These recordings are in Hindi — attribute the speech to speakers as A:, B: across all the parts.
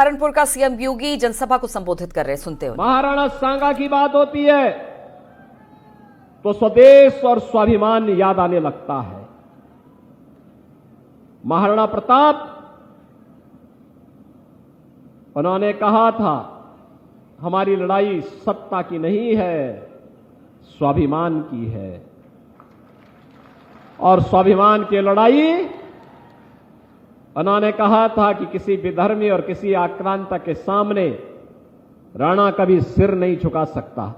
A: सहारनपुर का सीएम योगी जनसभा को संबोधित कर रहे, सुनते हो।
B: महाराणा सांगा की बात होती है तो स्वदेश और स्वाभिमान याद आने लगता है। महाराणा प्रताप, उन्होंने कहा था हमारी लड़ाई सत्ता की नहीं है, स्वाभिमान की है। और स्वाभिमान की लड़ाई उन्होंने कहा था कि किसी विधर्मी और किसी आक्रांता के सामने राणा कभी सिर नहीं झुका सकता।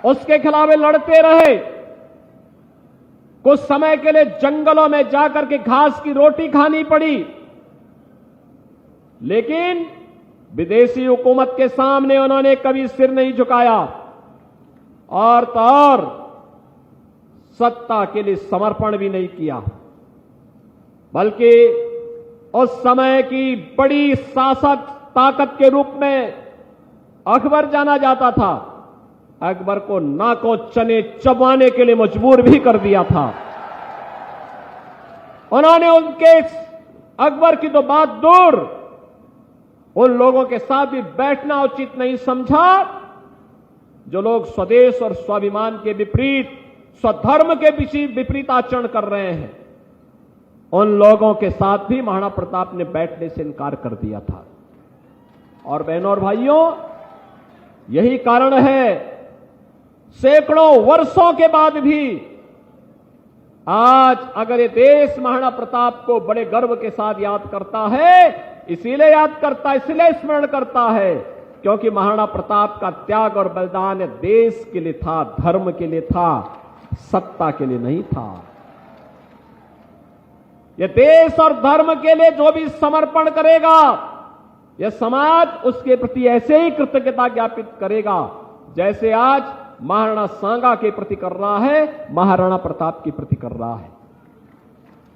B: उसके खिलाफ वे लड़ते रहे। कुछ समय के लिए जंगलों में जाकर के घास की रोटी खानी पड़ी, लेकिन विदेशी हुकूमत के सामने उन्होंने कभी सिर नहीं झुकाया। और तो और सत्ता के लिए समर्पण भी नहीं किया, बल्कि उस समय की बड़ी शासक ताकत के रूप में अकबर जाना जाता था। अकबर को नाकों चने चबाने के लिए मजबूर भी कर दिया था। उन्होंने उनके अकबर की तो बात दूर, उन लोगों के साथ भी बैठना उचित नहीं समझा जो लोग स्वदेश और स्वाभिमान के विपरीत, स्वधर्म के विपरीत आचरण कर रहे हैं। उन लोगों के साथ भी महाराणा प्रताप ने बैठने से इनकार कर दिया था। और बहनों और भाइयों, यही कारण है सैकड़ों वर्षों के बाद भी आज अगर ये देश महाराणा प्रताप को बड़े गर्व के साथ याद करता है, इसीलिए याद करता है, इसलिए स्मरण करता है क्योंकि महाराणा प्रताप का त्याग और बलिदान देश के लिए था, धर्म के लिए था, सत्ता के लिए नहीं था। यह देश और धर्म के लिए जो भी समर्पण करेगा, यह समाज उसके प्रति ऐसे ही कृतज्ञता ज्ञापित करेगा जैसे आज महाराणा सांगा के प्रति कर रहा है, महाराणा प्रताप के प्रति कर रहा है।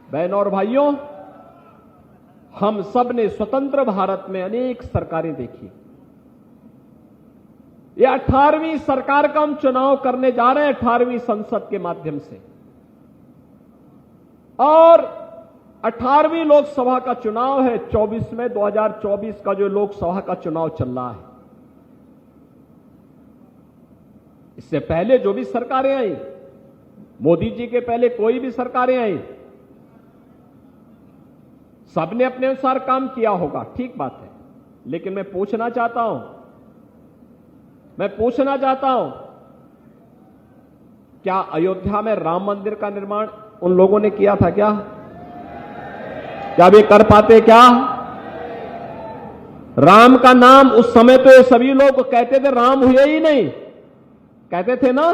B: बहनों और भाइयों, हम सब ने स्वतंत्र भारत में अनेक सरकारें देखी। यह 18वीं सरकार का हम चुनाव करने जा रहे हैं, 18वीं संसद के माध्यम से। और 18वीं लोकसभा का चुनाव है, 24 में 2024 का जो लोकसभा का चुनाव चल रहा है। इससे पहले जो भी सरकारें आई, मोदी जी के पहले कोई भी सरकारें आई, सबने अपने अनुसार काम किया होगा, ठीक बात है। लेकिन मैं पूछना चाहता हूं क्या अयोध्या में राम मंदिर का निर्माण उन लोगों ने किया था? क्या वे कर पाते? क्या राम का नाम उस समय तो सभी लोग कहते थे, राम हुए ही नहीं, कहते थे ना।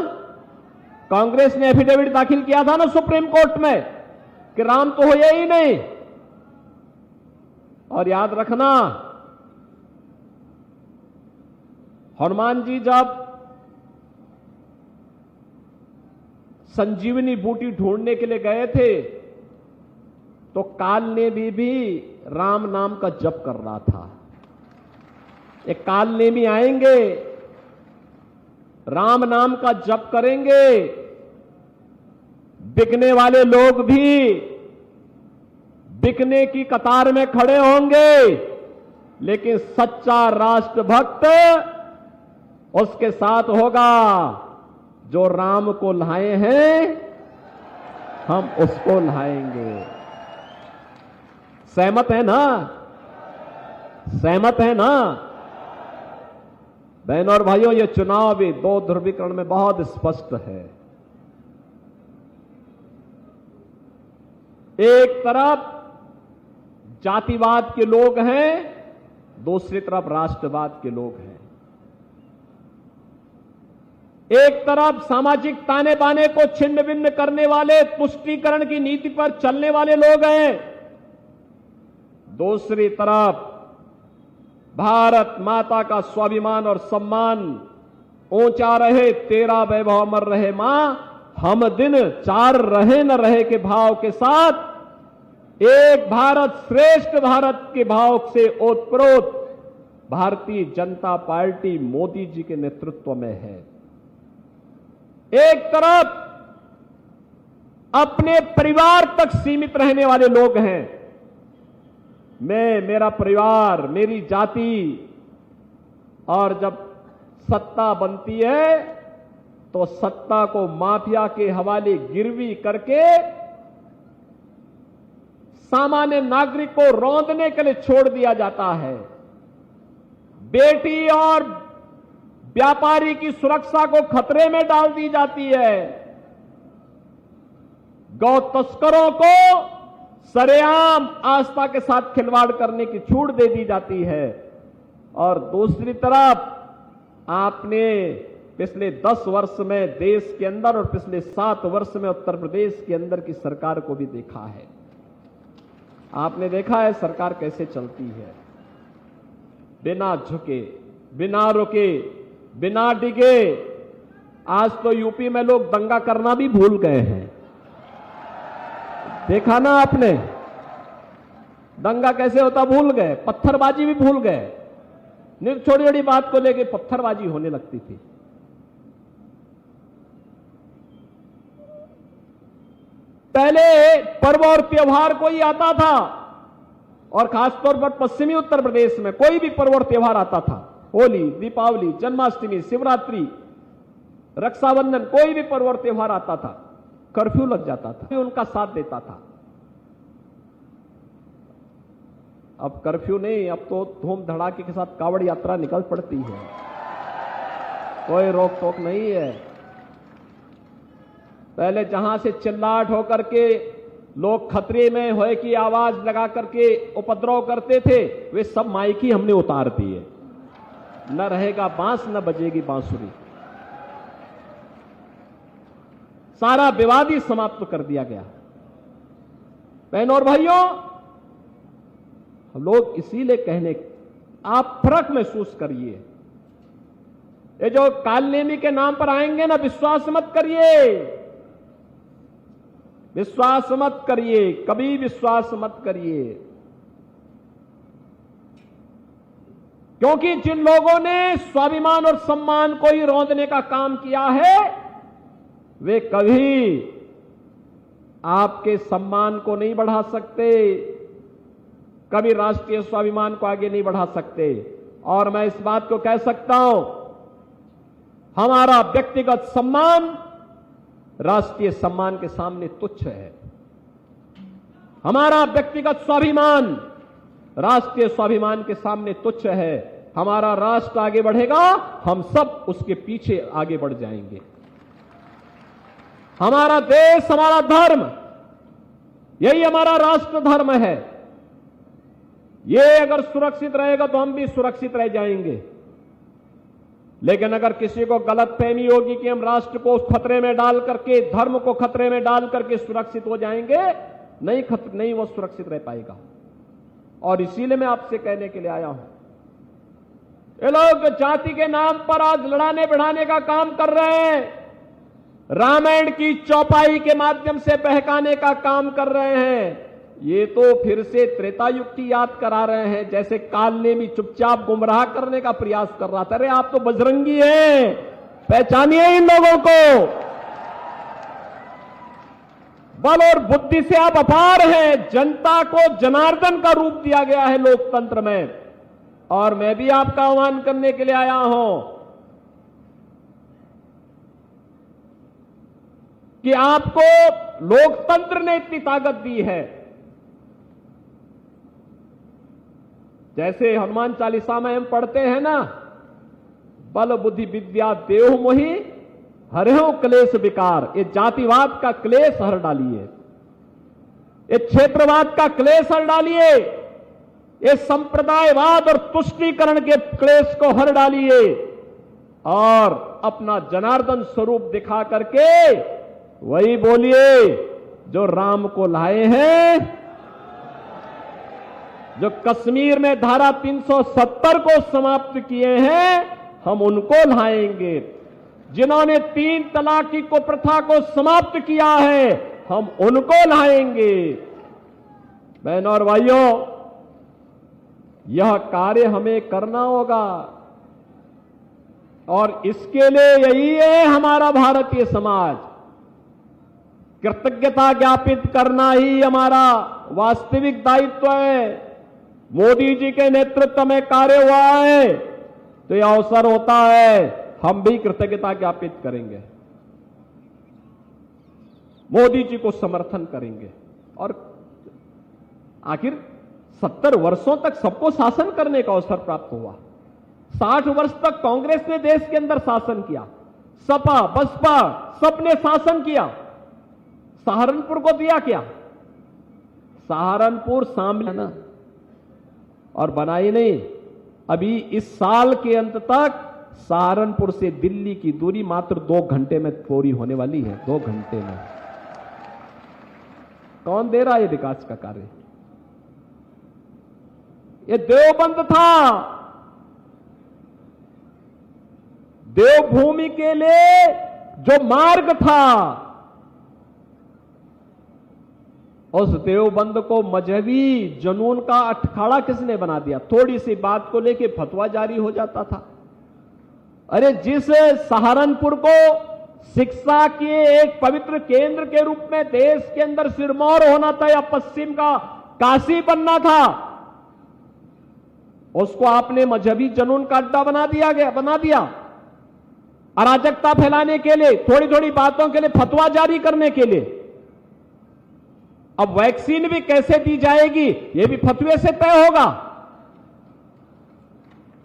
B: कांग्रेस ने एफिडेविट दाखिल किया था ना सुप्रीम कोर्ट में कि राम तो हुए ही नहीं। और याद रखना, हनुमान जी जब संजीवनी बूटी ढूंढने के लिए गए थे तो काल ने भी राम नाम का जप कर रहा था। एक काल ने भी आएंगे, राम नाम का जप करेंगे। बिकने वाले लोग भी बिकने की कतार में खड़े होंगे, लेकिन सच्चा राष्ट्रभक्त उसके साथ होगा। जो राम को लाए हैं, हम उसको लाएंगे। सहमत है ना? सहमत है ना? बहनों और भाइयों, यह चुनाव भी दो ध्रुवीकरण में बहुत स्पष्ट है। एक तरफ जातिवाद के लोग हैं, दूसरी तरफ राष्ट्रवाद के लोग हैं। एक तरफ सामाजिक ताने बाने को छिन्न भिन्न करने वाले, तुष्टीकरण की नीति पर चलने वाले लोग हैं, दूसरी तरफ भारत माता का स्वाभिमान और सम्मान ऊंचा रहे, तेरा वैभव अमर रहे मां, हम दिन चार रहे न रहे के भाव के साथ एक भारत श्रेष्ठ भारत के भाव से ओतप्रोत भारतीय जनता पार्टी मोदी जी के नेतृत्व में है। एक तरफ अपने परिवार तक सीमित रहने वाले लोग हैं, मैं, मेरा परिवार, मेरी जाति, और जब सत्ता बनती है तो सत्ता को माफिया के हवाले गिरवी करके सामान्य नागरिक को रौंदने के लिए छोड़ दिया जाता है। बेटी और व्यापारी की सुरक्षा को खतरे में डाल दी जाती है। गौ तस्करों को सरेआम आस्था के साथ खिलवाड़ करने की छूट दे दी जाती है। और दूसरी तरफ आपने पिछले 10 वर्ष में देश के अंदर और पिछले 7 वर्ष में उत्तर प्रदेश के अंदर की सरकार को भी देखा है। आपने देखा है सरकार कैसे चलती है, बिना झुके, बिना रुके, बिना डिगे। आज तो यूपी में लोग दंगा करना भी भूल गए हैं। देखा ना आपने, दंगा कैसे होता भूल गए, पत्थरबाजी भी भूल गए। छोटी छोटी बात को लेकर पत्थरबाजी होने लगती थी। पहले पर्व और त्योहार कोई आता था, और खासतौर पर पश्चिमी उत्तर प्रदेश में कोई भी पर्व और त्योहार आता था, होली, दीपावली, जन्माष्टमी, शिवरात्रि, रक्षाबंधन, कोई भी पर्व और त्योहार आता था, कर्फ्यू लग जाता था, उनका साथ देता था। अब कर्फ्यू नहीं, अब तो धूम धड़ाके के साथ कावड़ यात्रा निकल पड़ती है, कोई रोक टोक नहीं है। पहले जहां से चिल्लाहट होकर के लोग खतरे में होए की आवाज लगा करके उपद्रव करते थे, वे सब माइक ही हमने उतार दिए। न रहेगा बांस, न बजेगी बांसुरी। सारा विवाद ही समाप्त कर दिया गया। बहनों और भाइयों, हम लोग इसीलिए कहने, आप फर्क महसूस करिए। ये जो कालनेमी के नाम पर आएंगे ना, विश्वास मत करिए, विश्वास मत करिए, कभी विश्वास मत करिए। क्योंकि जिन लोगों ने स्वाभिमान और सम्मान को ही रौंदने का काम किया है, वे कभी आपके सम्मान को नहीं बढ़ा सकते, कभी राष्ट्रीय स्वाभिमान को आगे नहीं बढ़ा सकते। और मैं इस बात को कह सकता हूं, हमारा व्यक्तिगत सम्मान राष्ट्रीय सम्मान के सामने तुच्छ है। हमारा व्यक्तिगत स्वाभिमान राष्ट्रीय स्वाभिमान के सामने तुच्छ है। हमारा राष्ट्र आगे बढ़ेगा, हम सब उसके पीछे आगे बढ़ जाएंगे। हमारा देश, हमारा धर्म, यही हमारा राष्ट्र धर्म है। ये अगर सुरक्षित रहेगा तो हम भी सुरक्षित रह जाएंगे। लेकिन अगर किसी को गलतफहमी होगी कि हम राष्ट्र को खतरे में डाल करके, धर्म को खतरे में डाल करके सुरक्षित हो जाएंगे, नहीं वो सुरक्षित रह पाएगा। और इसीलिए मैं आपसे कहने के लिए आया हूं, ये लोग जाति के नाम पर आज लड़ाने बढ़ाने का काम कर रहे हैं, रामायण की चौपाई के माध्यम से बहकाने का काम कर रहे हैं। ये तो फिर से त्रेता युग की याद करा रहे हैं, जैसे कालनेमी चुपचाप गुमराह करने का प्रयास कर रहा था। अरे आप तो बजरंगी हैं, पहचानिए इन लोगों को। बल और बुद्धि से आप अपार हैं। जनता को जनार्दन का रूप दिया गया है लोकतंत्र में, और मैं भी आपका आह्वान करने के लिए आया हूं कि आपको लोकतंत्र ने इतनी ताकत दी है। जैसे हनुमान चालीसा में हम पढ़ते हैं ना, बल बुद्धि विद्या देहु मोहि हरहु क्लेश विकार। ये जातिवाद का क्लेश हर डालिए, ये क्षेत्रवाद का क्लेश हर डालिए, ये संप्रदायवाद और तुष्टीकरण के क्लेश को हर डालिए, और अपना जनार्दन स्वरूप दिखा करके वही बोलिए जो राम को लाए हैं, जो कश्मीर में धारा 370 को समाप्त किए हैं, हम उनको लाएंगे। जिन्होंने 3 तलाक की कुप्रथा को समाप्त किया है, हम उनको लाएंगे। बहनों और भाइयों, यह कार्य हमें करना होगा, और इसके लिए यही है हमारा भारतीय समाज। कृतज्ञता ज्ञापित करना ही हमारा वास्तविक दायित्व है। मोदी जी के नेतृत्व में कार्य हुआ है, तो यह अवसर होता है हम भी कृतज्ञता ज्ञापित करेंगे, मोदी जी को समर्थन करेंगे। और आखिर 70 वर्षों तक सबको शासन करने का अवसर प्राप्त हुआ। 60 वर्ष तक कांग्रेस ने देश के अंदर शासन किया, सपा बसपा सबने शासन किया। सहारनपुर को दिया क्या? सहारनपुर शामिल ना, और बनाई नहीं। अभी इस साल के अंत तक सहारनपुर से दिल्ली की दूरी मात्र 2 घंटे में पूरी होने वाली है। 2 घंटे में। कौन दे रहा है विकास का कार्य? ये देवबंद था, देवभूमि के लिए जो मार्ग था, उस देवबंद को मजहबी जुनून का अखाड़ा किसने बना दिया? थोड़ी सी बात को लेके फतवा जारी हो जाता था। अरे जिस सहारनपुर को शिक्षा के एक पवित्र केंद्र के रूप में देश के अंदर सिरमौर होना था या पश्चिम का काशी बनना था, उसको आपने मजहबी जुनून का अड्डा बना दिया अराजकता फैलाने के लिए, थोड़ी थोड़ी बातों के लिए फतवा जारी करने के लिए। अब वैक्सीन भी कैसे दी जाएगी यह भी फतवे से तय होगा।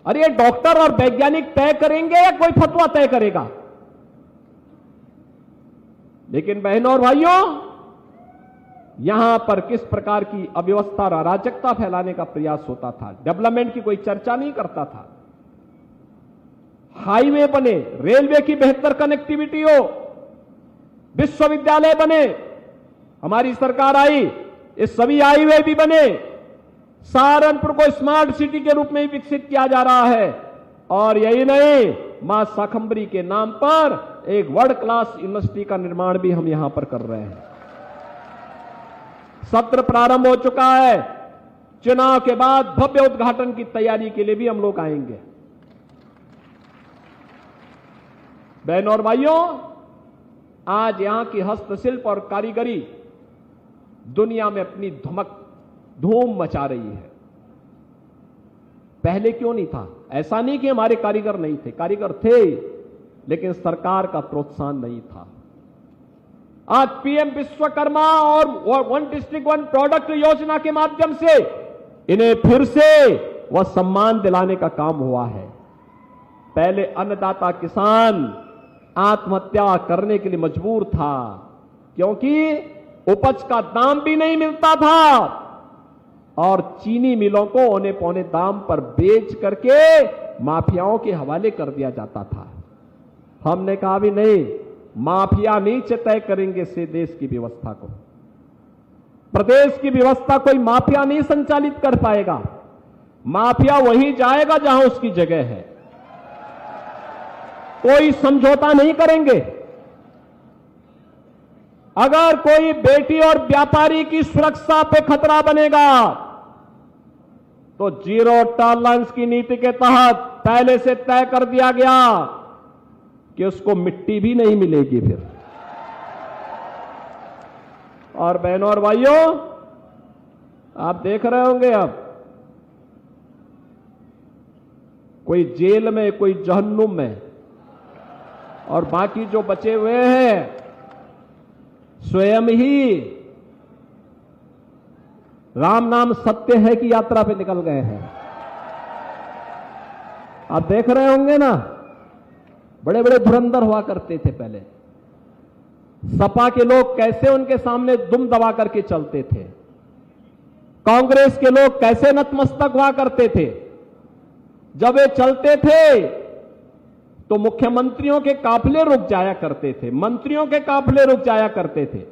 B: अरे ये डॉक्टर और वैज्ञानिक तय करेंगे या कोई फतवा तय करेगा? लेकिन बहनों और भाइयों, यहां पर किस प्रकार की अव्यवस्था और अराजकता फैलाने का प्रयास होता था। डेवलपमेंट की कोई चर्चा नहीं करता था। हाईवे बने, रेलवे की बेहतर कनेक्टिविटी हो, विश्वविद्यालय बने, हमारी सरकार आई, इस सभी हाईवे भी बने, सहारनपुर को स्मार्ट सिटी के रूप में ही विकसित किया जा रहा है। और यही नहीं, मां शाकंभरी के नाम पर एक वर्ल्ड क्लास यूनिवर्सिटी का निर्माण भी हम यहां पर कर रहे हैं। सत्र प्रारंभ हो चुका है। चुनाव के बाद भव्य उद्घाटन की तैयारी के लिए भी हम लोग आएंगे। बहनों और भाइयों, आज यहां की हस्तशिल्प और कारीगरी दुनिया में अपनी धूम मचा रही है। पहले क्यों नहीं था? ऐसा नहीं कि हमारे कारीगर नहीं थे, कारीगर थे, लेकिन सरकार का प्रोत्साहन नहीं था। आज पीएम विश्वकर्मा और वन डिस्ट्रिक्ट वन प्रोडक्ट योजना के माध्यम से इन्हें फिर से वह सम्मान दिलाने का काम हुआ है। पहले अन्नदाता किसान आत्महत्या करने के लिए मजबूर था, क्योंकि उपज का दाम भी नहीं मिलता था और चीनी मिलों को औने पौने दाम पर बेच करके माफियाओं के हवाले कर दिया जाता था। हमने कहा भी नहीं, माफिया नीचे तय करेंगे से देश की व्यवस्था को। प्रदेश की व्यवस्था कोई माफिया नहीं संचालित कर पाएगा। माफिया वहीं जाएगा जहां उसकी जगह है। कोई समझौता नहीं करेंगे। अगर कोई बेटी और व्यापारी की सुरक्षा पे खतरा बनेगा तो जीरो टॉलरेंस की नीति के तहत पहले से तय कर दिया गया कि उसको मिट्टी भी नहीं मिलेगी फिर। और बहनों और भाइयों, आप देख रहे होंगे अब कोई जेल में, कोई जहन्नुम में, और बाकी जो बचे हुए हैं स्वयं ही राम नाम सत्य है की यात्रा पे निकल गए हैं। आप देख रहे होंगे ना, बड़े बड़े धुरंधर हुआ करते थे पहले। सपा के लोग कैसे उनके सामने दुम दबा करके चलते थे, कांग्रेस के लोग कैसे नतमस्तक हुआ करते थे। जब वे चलते थे तो मुख्यमंत्रियों के काफिले रुक जाया करते थे, मंत्रियों के काफिले रुक जाया करते थे।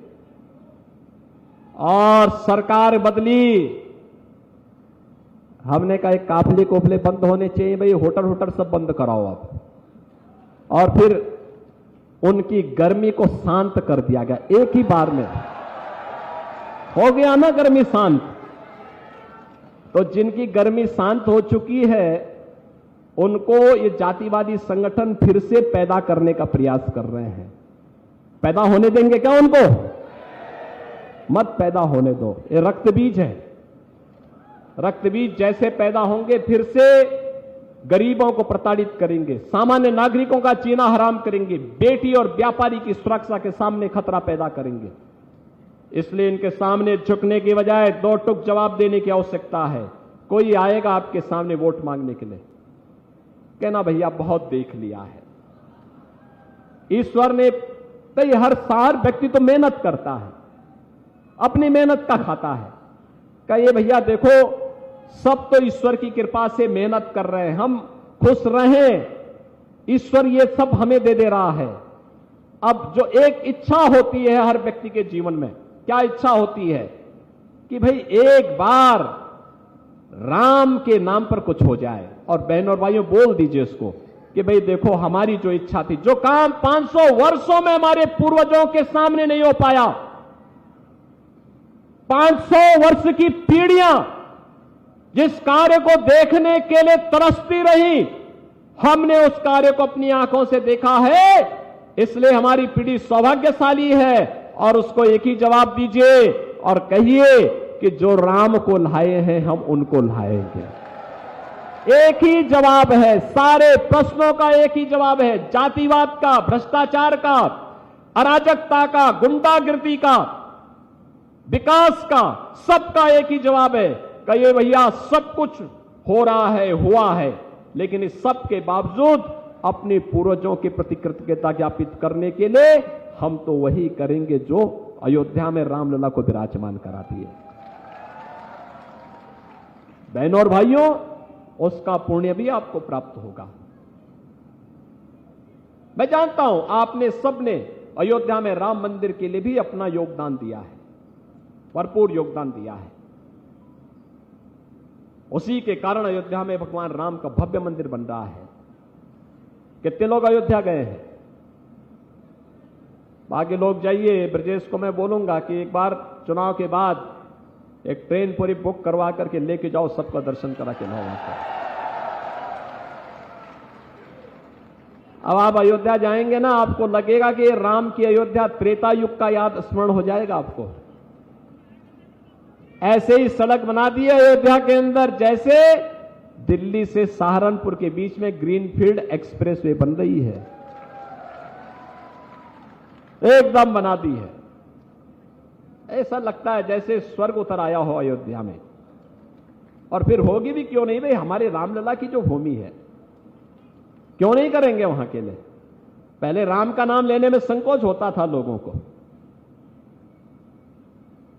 B: और सरकार बदली, हमने कहा एक काफिले कोफिले बंद होने चाहिए भाई, होटल सब बंद कराओ अब। और फिर उनकी गर्मी को शांत कर दिया गया, एक ही बार में हो गया ना गर्मी शांत। तो जिनकी गर्मी शांत हो चुकी है उनको ये जातिवादी संगठन फिर से पैदा करने का प्रयास कर रहे हैं। पैदा होने देंगे क्या उनको? मत पैदा होने दो, ये रक्त बीज है। रक्तबीज जैसे पैदा होंगे, फिर से गरीबों को प्रताड़ित करेंगे, सामान्य नागरिकों का जीना हराम करेंगे, बेटी और व्यापारी की सुरक्षा के सामने खतरा पैदा करेंगे। इसलिए इनके सामने झुकने की बजाय दो टूक जवाब देने की आवश्यकता है। कोई आएगा आपके सामने वोट मांगने के लिए, कहना भैया बहुत देख लिया है। ईश्वर ने कई हर व्यक्ति तो मेहनत करता है, अपनी मेहनत का खाता है। कहिए भैया देखो सब तो ईश्वर की कृपा से मेहनत कर रहे हैं, हम खुश रहें, ईश्वर ये सब हमें दे दे रहा है। अब जो एक इच्छा होती है हर व्यक्ति के जीवन में, क्या इच्छा होती है कि भाई एक बार राम के नाम पर कुछ हो जाए। और बहनों और भाइयों बोल दीजिए इसको कि भाई देखो हमारी जो इच्छा थी, जो काम 500 वर्षों में हमारे पूर्वजों के सामने नहीं हो पाया, 500 वर्ष की पीढ़ियां जिस कार्य को देखने के लिए तरसती रही, हमने उस कार्य को अपनी आंखों से देखा है। इसलिए हमारी पीढ़ी सौभाग्यशाली है। और उसको एक ही जवाब दीजिए और कहिए कि जो राम को लाए हैं हम उनको लाएंगे। एक ही जवाब है, सारे प्रश्नों का एक ही जवाब है, जातिवाद का, भ्रष्टाचार का, अराजकता का, गुंडागिर्दी का, विकास का, सबका एक ही जवाब है। कहिए भैया सब कुछ हो रहा है, हुआ है, लेकिन इस सब के बावजूद अपने पूर्वजों के प्रति कृतज्ञता ज्ञापित करने के लिए हम तो वही करेंगे जो अयोध्या में रामलला को विराजमान कराती है। बहनों और भाइयों, उसका पुण्य भी आपको प्राप्त होगा। मैं जानता हूं आपने सबने अयोध्या में राम मंदिर के लिए भी अपना योगदान दिया है, भरपूर योगदान दिया है। उसी के कारण अयोध्या में भगवान राम का भव्य मंदिर बन रहा है। कितने लोग अयोध्या गए हैं? बाकी लोग जाइए, ब्रजेश को मैं बोलूंगा कि एक बार चुनाव के बाद एक ट्रेन पूरी बुक करवा करके लेके जाओ, सबका दर्शन करा के लाओ वहां पर। अब आप अयोध्या जाएंगे ना, आपको लगेगा कि राम की अयोध्या त्रेता युग का याद स्मरण हो जाएगा आपको। ऐसे ही सड़क बना दी है अयोध्या के अंदर जैसे दिल्ली से सहारनपुर के बीच में ग्रीनफील्ड एक्सप्रेसवे बन रही है, एकदम बना दी है। ऐसा लगता है जैसे स्वर्ग उतर आया हो अयोध्या में। और फिर होगी भी क्यों नहीं भाई, हमारे रामलला की जो भूमि है, क्यों नहीं करेंगे वहां के लिए। पहले राम का नाम लेने में संकोच होता था लोगों को,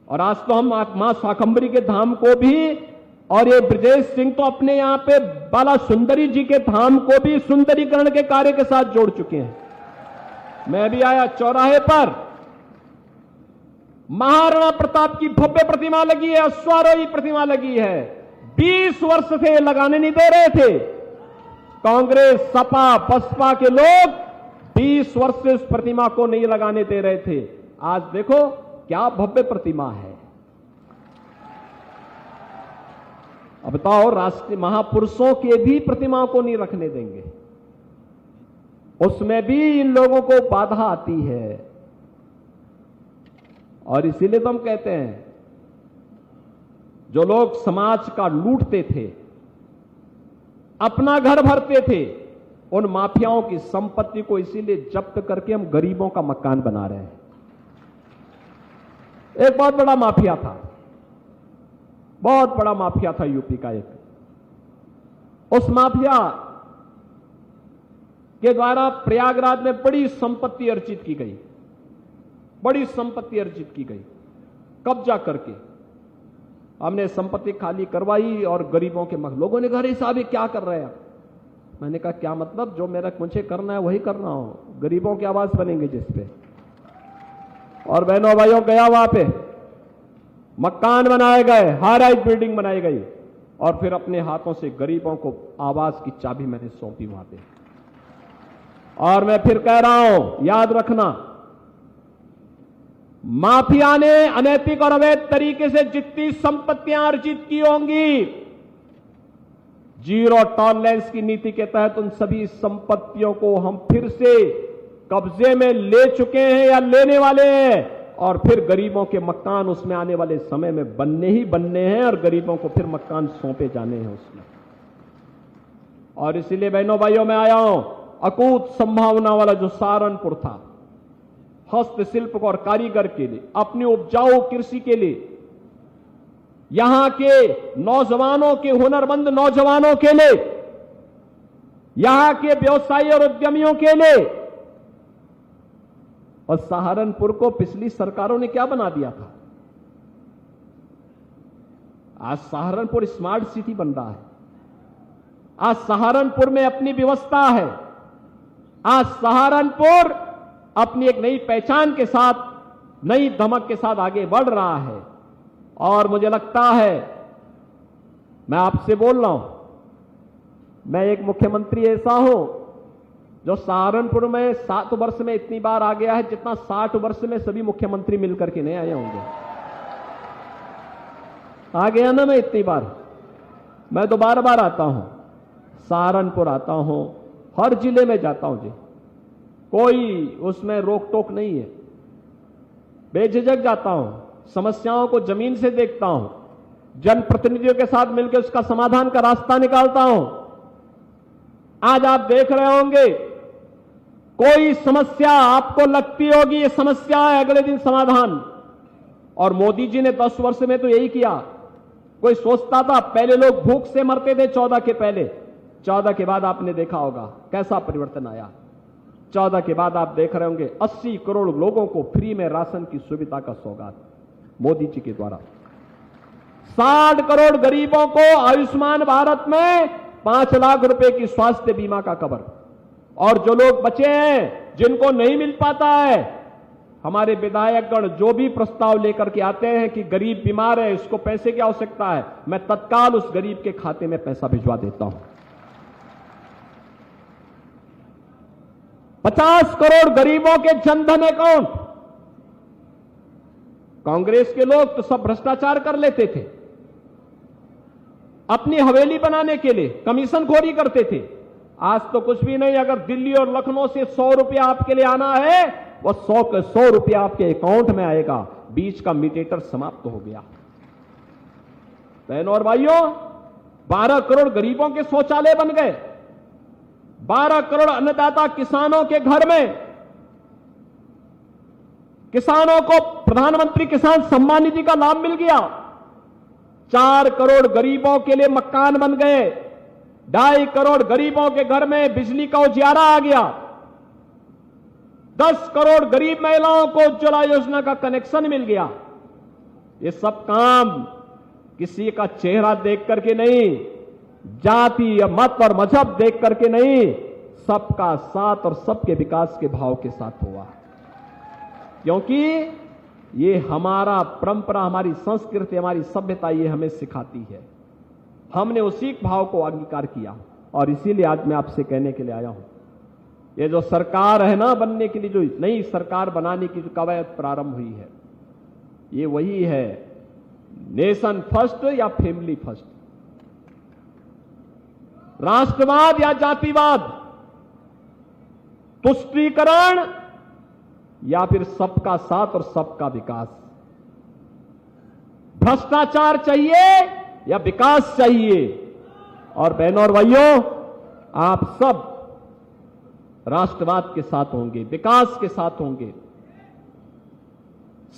B: और आज तो हम मां शाकंभरी के धाम को भी, और ये ब्रजेश सिंह तो अपने यहां पे बाला सुंदरी जी के धाम को भी सुंदरीकरण के कार्य के साथ जोड़ चुके हैं। मैं भी आया, चौराहे पर महाराणा प्रताप की भव्य प्रतिमा लगी है, अश्वारोही प्रतिमा लगी है। 20 वर्ष से लगाने नहीं दे रहे थे कांग्रेस, सपा, बसपा के लोग 20 वर्ष से उस प्रतिमा को नहीं लगाने दे रहे थे। आज देखो क्या भव्य प्रतिमा है। अब बताओ, राष्ट्रीय महापुरुषों के भी प्रतिमाओं को नहीं रखने देंगे, उसमें भी इन लोगों को बाधा आती है। और इसीलिए तो हम कहते हैं, जो लोग समाज का लूटते थे, अपना घर भरते थे, उन माफियाओं की संपत्ति को इसीलिए जब्त करके हम गरीबों का मकान बना रहे हैं। एक बहुत बड़ा माफिया था, बहुत बड़ा माफिया था यूपी का एक। उस माफिया के द्वारा प्रयागराज में बड़ी संपत्ति अर्जित की गई, बड़ी संपत्ति अर्जित की गई। कब्जा करके हमने संपत्ति खाली करवाई और गरीबों के लोगों ने कहा अरे साहब ये क्या कर रहे हैं आप? मैंने कहा क्या मतलब, जो मुझे करना है वही करना हो, गरीबों की आवाज बनेंगे जिस पे। और बहनों भाइयों, गया वहां पे, मकान बनाए गए, हाई राइज बिल्डिंग बनाई गई, और फिर अपने हाथों से गरीबों को आवास की चाबी मैंने सौंपी वहां पे। और मैं फिर कह रहा हूं, याद रखना, माफिया ने अनैतिक और अवैध तरीके से जितनी संपत्तियां अर्जित की होंगी, जीरो टॉलरेंस की नीति के तहत उन सभी संपत्तियों को हम फिर से कब्जे में ले चुके हैं या लेने वाले हैं। और फिर गरीबों के मकान उसमें आने वाले समय में बनने ही बनने हैं और गरीबों को फिर मकान सौंपे जाने हैं उसमें। और इसीलिए बहनों भाइयों मैं आया हूं, अकूत संभावना वाला जो सहारनपुर था, हस्तशिल्प और कारीगर के लिए, अपनी उपजाऊ कृषि के लिए, यहां के नौजवानों के, हुनरमंद नौजवानों के लिए, यहां के व्यवसायी और उद्यमियों के लिए। और सहारनपुर को पिछली सरकारों ने क्या बना दिया था? आज सहारनपुर स्मार्ट सिटी बन रहा है। आज सहारनपुर में अपनी व्यवस्था है। आज सहारनपुर अपनी एक नई पहचान के साथ, नई धमक के साथ आगे बढ़ रहा है। और मुझे लगता है, मैं आपसे बोल रहा हूं, मैं एक मुख्यमंत्री ऐसा हूं जो सहारनपुर में 7 वर्ष में इतनी बार आ गया है जितना 60 वर्ष में सभी मुख्यमंत्री मिलकर के नहीं आए होंगे। आ गया ना मैं इतनी बार। मैं तो बार बार आता हूं, सहारनपुर आता हूं, हर जिले में जाता हूं जी, कोई उसमें रोक टोक नहीं है। बेझिझक जाता हूं, समस्याओं को जमीन से देखता हूं, जनप्रतिनिधियों के साथ मिलकर उसका समाधान का रास्ता निकालता हूं। आज आप देख रहे होंगे, कोई समस्या आपको लगती होगी ये समस्या है, अगले दिन समाधान। और मोदी जी ने 10 वर्ष में तो यही किया। कोई सोचता था, पहले लोग भूख से मरते थे 14 के पहले, 14 के बाद आपने देखा होगा कैसा परिवर्तन आया। 14 के बाद आप देख रहे होंगे 80 करोड़ लोगों को फ्री में राशन की सुविधा का सौगात मोदी जी के द्वारा। 60 करोड़ गरीबों को आयुष्मान भारत में 5 लाख रुपए की स्वास्थ्य बीमा का कवर। और जो लोग बचे हैं जिनको नहीं मिल पाता है, हमारे विधायकगण जो भी प्रस्ताव लेकर के आते हैं कि गरीब बीमार है, इसको पैसे की आवश्यकता है, मैं तत्काल उस गरीब के खाते में पैसा भिजवा देता हूं। 50 करोड़ गरीबों के जनधन अकाउंट। कांग्रेस के लोग तो सब भ्रष्टाचार कर लेते थे, अपनी हवेली बनाने के लिए कमीशनखोरी करते थे। आज तो कुछ भी नहीं। अगर दिल्ली और लखनऊ से 100 रुपया आपके लिए आना है, वो 100 के 100 रुपया आपके अकाउंट में आएगा। बीच का मीडिएटर समाप्त हो गया। बहनों और भाइयों, 12 करोड़ गरीबों के शौचालय बन गए। 12 करोड़ अन्नदाता किसानों के घर में, किसानों को प्रधानमंत्री किसान सम्मान निधि का लाभ मिल गया। 4 करोड़ गरीबों के लिए मकान बन गए। 2.5 करोड़ गरीबों के घर में बिजली का उजियारा आ गया। 10 करोड़ गरीब महिलाओं को उज्ज्वला योजना का कनेक्शन मिल गया। ये सब काम किसी का चेहरा देख करके नहीं, जाति या मत और मजहब देख करके नहीं, सबका साथ और सबके विकास के भाव के साथ हुआ। क्योंकि ये हमारा परंपरा, हमारी संस्कृति, हमारी सभ्यता ये हमें सिखाती है। हमने उसी भाव को अंगीकार किया। और इसीलिए आज मैं आपसे कहने के लिए आया हूं, ये जो सरकार है ना बनने के लिए, जो नई सरकार बनाने की जो कवायद प्रारंभ हुई है, ये वही है, नेशन फर्स्ट या फैमिली फर्स्ट, राष्ट्रवाद या जातिवाद, तुष्टीकरण या फिर सबका साथ और सबका विकास। भ्रष्टाचार चाहिए या विकास चाहिए। और बहनों और भाइयों, आप सब राष्ट्रवाद के साथ होंगे, विकास के साथ होंगे,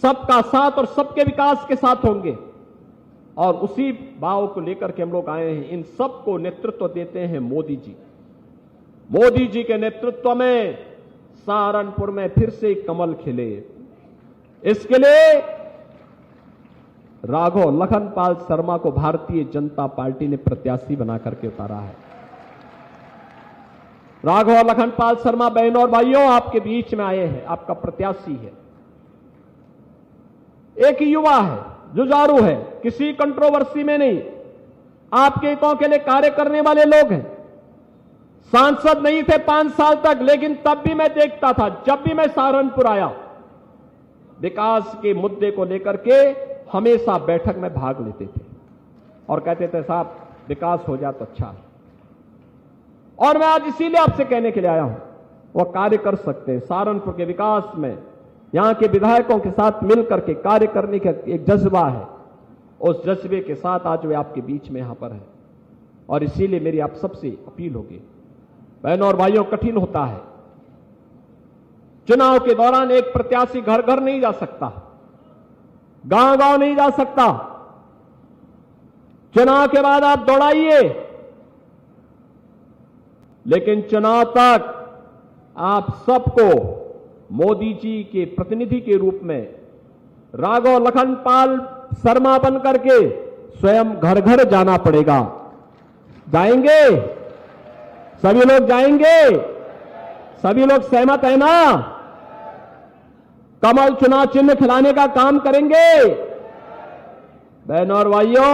B: सबका साथ और सबके विकास के साथ होंगे। और उसी भाव को लेकर के हम लोग आए हैं। इन सबको नेतृत्व देते हैं मोदी जी। मोदी जी के नेतृत्व में सहारनपुर में फिर से कमल खिले। इसके लिए राघव लखनपाल शर्मा को भारतीय जनता पार्टी ने प्रत्याशी बना करके उतारा है। राघव लखनपाल शर्मा बहनों और भाइयों आपके बीच में आए हैं, आपका प्रत्याशी है। एक युवा है, जुझारू है, किसी कंट्रोवर्सी में नहीं, आपके हितों के लिए कार्य करने वाले लोग हैं। सांसद नहीं थे 5 साल तक, लेकिन तब भी मैं देखता था, जब भी मैं सहारनपुर आया, विकास के मुद्दे को लेकर के हमेशा बैठक में भाग लेते थे और कहते थे साहब विकास हो जाए तो अच्छा। और मैं आज इसीलिए आपसे कहने के लिए आया हूं, वो कार्य कर सकते हैं। सहारनपुर के विकास में यहां के विधायकों के साथ मिलकर के कार्य करने का एक जज्बा है। उस जज्बे के साथ आज वे आपके बीच में यहां पर है और इसीलिए मेरी आप सबसे अपील होगी, बहनों और भाइयों, कठिन होता है। चुनाव के दौरान एक प्रत्याशी घर घर नहीं जा सकता, गांव गांव नहीं जा सकता। चुनाव के बाद आप दौड़ाइए, लेकिन चुनाव तक आप सबको मोदी जी के प्रतिनिधि के रूप में राघव लखन पाल शर्मा बन करके स्वयं घर घर जाना पड़ेगा। जाएंगे? सभी लोग जाएंगे? सभी लोग सहमत है ना? कमल चुनाव चिन्ह खिलाने का काम करेंगे? बहनों और भाइयों,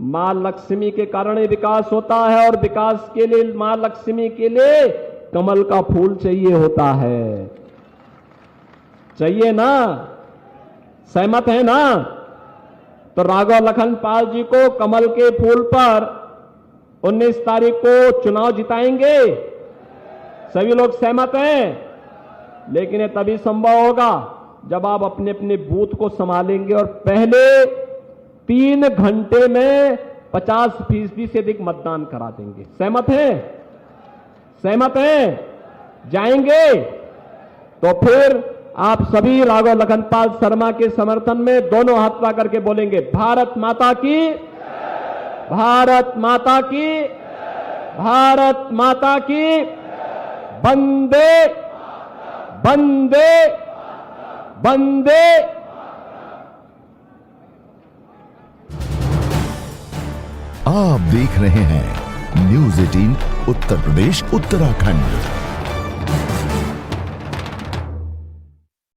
B: मां लक्ष्मी के कारण ही विकास होता है और विकास के लिए मां लक्ष्मी के लिए कमल का फूल चाहिए होता है। चाहिए ना? सहमत है ना? तो राघव लखन पाल जी को कमल के फूल पर 19 तारीख को चुनाव जिताएंगे? सभी लोग सहमत हैं? लेकिन ये तभी संभव होगा जब आप अपने अपने बूथ को संभालेंगे और पहले 3 घंटे में 50% से अधिक मतदान करा देंगे। सहमत हैं? सहमत हैं? जाएंगे? तो फिर आप सभी राघव लखन पाल शर्मा के समर्थन में दोनों हाथ उठा करके बोलेंगे, भारत माता की, भारत माता की, भारत माता की, वंदे वंदे वंदे।
C: आप देख रहे हैं न्यूज़ 18 उत्तर प्रदेश उत्तराखंड।